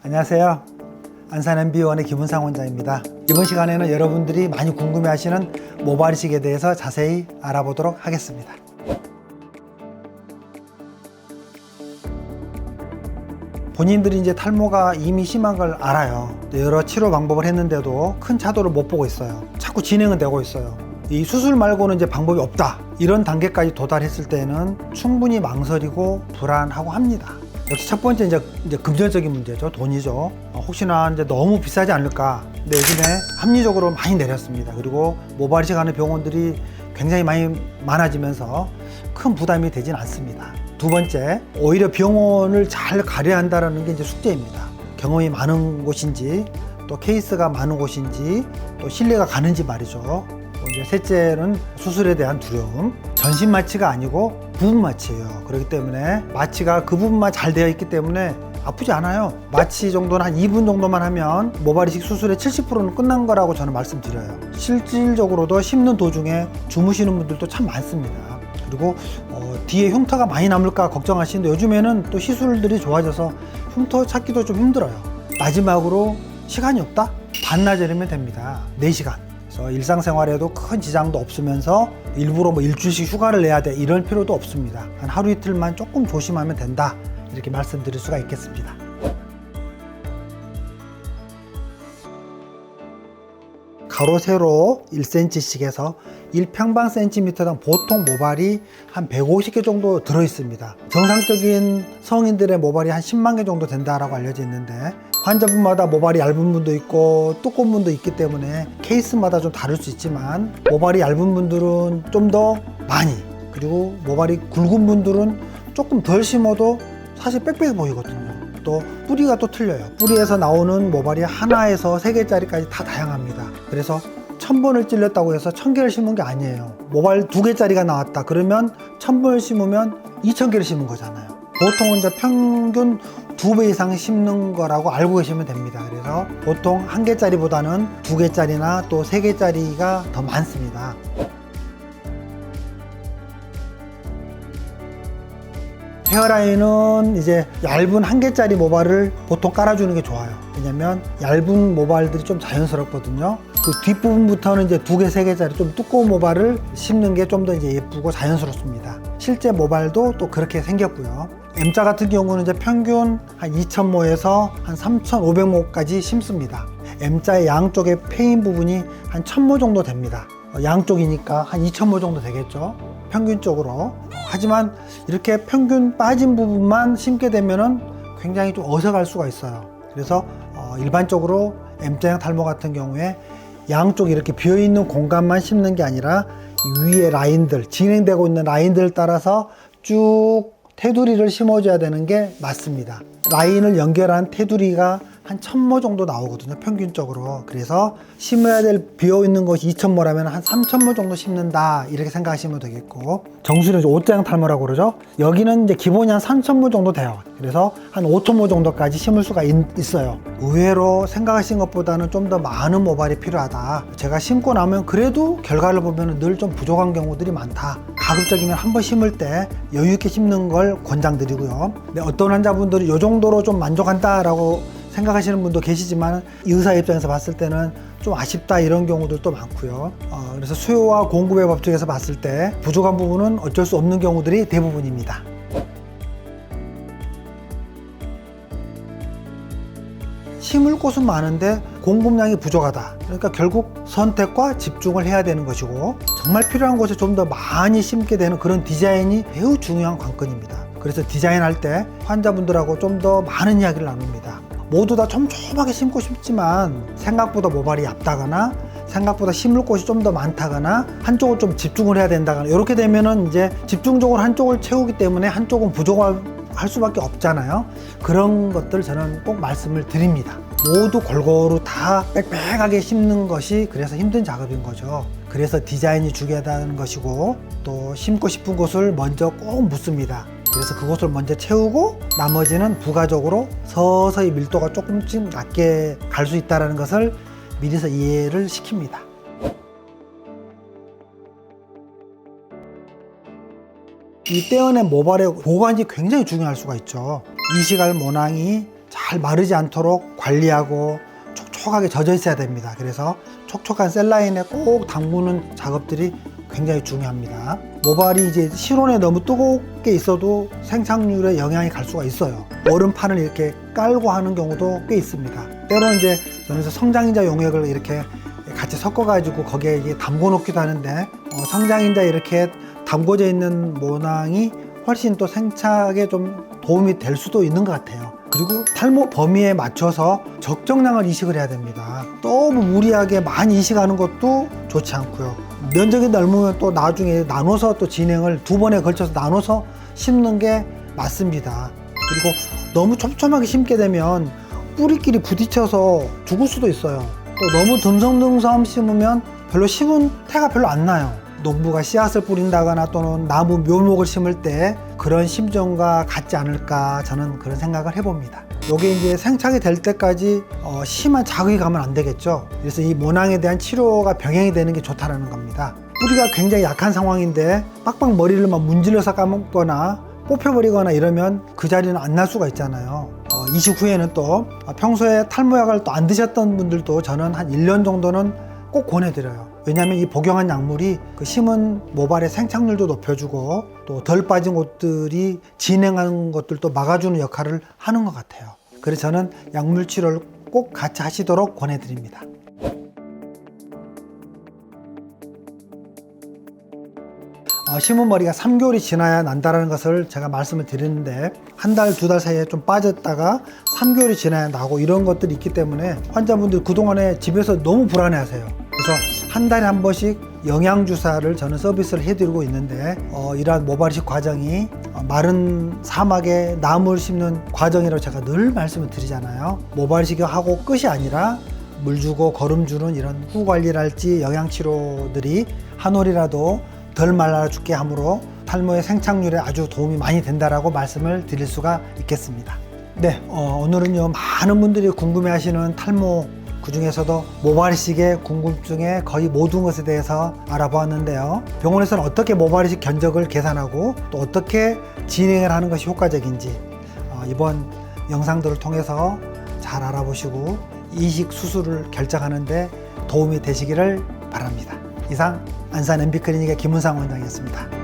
안녕하세요. 안산 MB1의 김은상 원장입니다. 이번 시간에는 여러분들이 많이 궁금해하시는 모발 이식에 대해서 자세히 알아보도록 하겠습니다. 본인들이 이제 탈모가 이미 심한 걸 알아요. 여러 치료 방법을 했는데도 큰 차도를 못 보고 있어요. 자꾸 진행은 되고 있어요. 이 수술 말고는 이제 방법이 없다, 이런 단계까지 도달했을 때는 충분히 망설이고 불안하고 합니다. 역시 첫 번째 이제 금전적인 문제죠. 돈이죠. 혹시나 이제 너무 비싸지 않을까. 근데 요즘에 합리적으로 많이 내렸습니다. 그리고 모발 이식하는 병원들이 굉장히 많아지면서 큰 부담이 되진 않습니다. 두 번째, 오히려 병원을 잘 가려야 한다는 게 이제 숙제입니다. 경험이 많은 곳인지, 또 케이스가 많은 곳인지, 또 신뢰가 가는지 말이죠. 이제 셋째는 수술에 대한 두려움. 전신 마취가 아니고 부분 마취예요. 그렇기 때문에 마취가 그 부분만 잘 되어 있기 때문에 아프지 않아요. 마취 정도는 한 2분 정도만 하면 모발 이식 수술의 70%는 끝난 거라고 저는 말씀드려요. 실질적으로도 심는 도중에 주무시는 분들도 참 많습니다. 그리고 뒤에 흉터가 많이 남을까 걱정하시는데 요즘에는 또 시술들이 좋아져서 흉터 찾기도 좀 힘들어요. 마지막으로 시간이 없다? 반나절이면 됩니다. 4시간. 그래서 일상생활에도 큰 지장도 없으면서 일부러 일주일씩 휴가를 내야 돼, 이럴 필요도 없습니다. 한 하루 이틀만 조금 조심하면 된다, 이렇게 말씀드릴 수가 있겠습니다. 가로 세로 1cm씩에서 1평방센티미터당 보통 모발이 한 150개 정도 들어 있습니다. 정상적인 성인들의 모발이 한 10만 개 정도 된다라고 알려져 있는데, 환자분마다 모발이 얇은 분도 있고 두꺼운 분도 있기 때문에 케이스마다 좀 다를 수 있지만, 모발이 얇은 분들은 좀 더 많이, 그리고 모발이 굵은 분들은 조금 덜 심어도 사실 빽빽해 보이거든요. 또 뿌리가 또 틀려요. 뿌리에서 나오는 모발이 하나에서 3개짜리까지 다 다양합니다. 그래서 1000번을 찔렸다고 해서 1000개를 심은 게 아니에요. 모발 2개짜리가 나왔다 그러면 1000번을 심으면 2000개를 심은 거잖아요. 보통은 이제 평균 2배 이상 심는 거라고 알고 계시면 됩니다. 그래서 보통 1개짜리보다는 2개짜리나 또 3개짜리가 더 많습니다. 헤어라인은 이제 얇은 1개짜리 모발을 보통 깔아주는 게 좋아요. 왜냐면 얇은 모발들이 좀 자연스럽거든요. 그 뒷부분부터는 이제 2개, 3개짜리 좀 두꺼운 모발을 심는 게 좀 더 이제 예쁘고 자연스럽습니다. 실제 모발도 또 그렇게 생겼고요. M자 같은 경우는 이제 평균 한 2000모에서 한 3500모까지 심습니다. M자의 양쪽에 패인 부분이 한 1000모 정도 됩니다. 양쪽이니까 한 2000모 정도 되겠죠, 평균적으로. 하지만 이렇게 평균 빠진 부분만 심게 되면은 굉장히 좀 어색할 수가 있어요. 그래서 일반적으로 M자형 탈모 같은 경우에 양쪽 이렇게 비어있는 공간만 심는 게 아니라 위에 라인들, 진행되고 있는 라인들을 따라서 쭉 테두리를 심어줘야 되는 게 맞습니다. 라인을 연결한 테두리가 한 1000모 정도 나오거든요, 평균적으로. 그래서 심어야 될 비어있는 것이 2000모라면 한 3000모 정도 심는다, 이렇게 생각하시면 되겠고, 정수는 옷자형 탈모라고 그러죠. 여기는 이제 기본이 한 3000모 정도 돼요. 그래서 한 5000모 정도까지 심을 수가 있어요. 의외로 생각하신 것보다는 좀 더 많은 모발이 필요하다. 제가 심고 나면 그래도 결과를 보면 늘 좀 부족한 경우들이 많다. 가급적이면 한번 심을 때 여유 있게 심는 걸 권장드리고요. 근데 어떤 환자분들이 이 정도로 좀 만족한다라고 생각하시는 분도 계시지만, 의사 입장에서 봤을 때는 좀 아쉽다, 이런 경우들도 많고요. 그래서 수요와 공급의 법칙에서 봤을 때 부족한 부분은 어쩔 수 없는 경우들이 대부분입니다. 심을 곳은 많은데 공급량이 부족하다. 그러니까 결국 선택과 집중을 해야 되는 것이고, 정말 필요한 곳에 좀 더 많이 심게 되는 그런 디자인이 매우 중요한 관건입니다. 그래서 디자인할 때 환자분들하고 좀 더 많은 이야기를 나눕니다. 모두 다 촘촘하게 심고 싶지만 생각보다 모발이 얇다거나 생각보다 심을 곳이 좀 더 많다거나 한쪽을 좀 집중을 해야 된다거나, 이렇게 되면은 이제 집중적으로 한쪽을 채우기 때문에 한쪽은 부족할 수밖에 없잖아요. 그런 것들 저는 꼭 말씀을 드립니다. 모두 골고루 다 빽빽하게 심는 것이 그래서 힘든 작업인 거죠. 그래서 디자인이 중요하다는 것이고, 또 심고 싶은 곳을 먼저 꼭 묻습니다. 그래서 그곳을 먼저 채우고 나머지는 부가적으로 서서히 밀도가 조금씩 낮게 갈 수 있다는 것을 미리서 이해를 시킵니다. 이 떼어낸 모발의 보관이 굉장히 중요할 수가 있죠. 이식할 모낭이 잘 마르지 않도록 관리하고 촉촉하게 젖어 있어야 됩니다. 그래서 촉촉한 셀라인에 꼭 담그는 작업들이 굉장히 중요합니다. 모발이 이제 실온에 너무 뜨겁게 있어도 생착률에 영향이 갈 수가 있어요. 얼음판을 이렇게 깔고 하는 경우도 꽤 있습니다. 때로는 이제 저는 성장인자 용액을 이렇게 같이 섞어가지고 거기에 이게 담궈 놓기도 하는데 성장인자 이렇게 담궈져 있는 모낭이 훨씬 또 생착에 좀 도움이 될 수도 있는 것 같아요. 그리고 탈모 범위에 맞춰서 적정량을 이식을 해야 됩니다. 너무 무리하게 많이 이식하는 것도 좋지 않고요. 면적이 넓으면 또 나중에 나눠서 또 진행을 2번에 걸쳐서 나눠서 심는 게 맞습니다. 그리고 너무 촘촘하게 심게 되면 뿌리끼리 부딪혀서 죽을 수도 있어요. 또 너무 듬성듬성 심으면 별로 심은 태가 별로 안 나요. 농부가 씨앗을 뿌린다거나 또는 나무 묘목을 심을 때 그런 심정과 같지 않을까 저는 그런 생각을 해봅니다. 요게 이제 생착이 될 때까지 심한 자극이 가면 안 되겠죠. 그래서 이 모낭에 대한 치료가 병행이 되는 게 좋다라는 겁니다. 뿌리가 굉장히 약한 상황인데 빡빡 머리를 막 문질러서 감거나 뽑혀버리거나 이러면 그 자리는 안 날 수가 있잖아요. 이식 후에는 또 평소에 탈모약을 또 안 드셨던 분들도 저는 한 1년 정도는 꼭 권해드려요. 왜냐하면 이 복용한 약물이 그 심은 모발의 생착률도 높여주고 또 덜 빠진 곳들이 진행하는 것들도 막아주는 역할을 하는 것 같아요. 그래서 저는 약물 치료를 꼭 같이 하시도록 권해드립니다. 심은 머리가 3개월이 지나야 난다는 것을 제가 말씀을 드렸는데 한 달, 2달 사이에 좀 빠졌다가 3개월이 지나야 나고 이런 것들이 있기 때문에 환자분들 그동안에 집에서 너무 불안해하세요. 그래서 한 달에 한 번씩 영양주사를 저는 서비스를 해드리고 있는데 이러한 모발이식 과정이 마른 사막에 나무를 심는 과정이라고 제가 늘 말씀을 드리잖아요. 모발이식을 하고 끝이 아니라 물 주고 거름 주는 이런 후관리랄지 영양치료들이 한 올이라도 덜 말라 죽게 함으로 탈모의 생착률에 아주 도움이 많이 된다라고 말씀을 드릴 수가 있겠습니다. 네, 오늘은요 많은 분들이 궁금해하시는 탈모 그 중에서도 모발이식의 궁금증에 거의 모든 것에 대해서 알아보았는데요. 병원에서는 어떻게 모발이식 견적을 계산하고 또 어떻게 진행을 하는 것이 효과적인지 이번 영상들을 통해서 잘 알아보시고 이식 수술을 결정하는 데 도움이 되시기를 바랍니다. 이상 안산 MB클리닉의 김은상 원장이었습니다.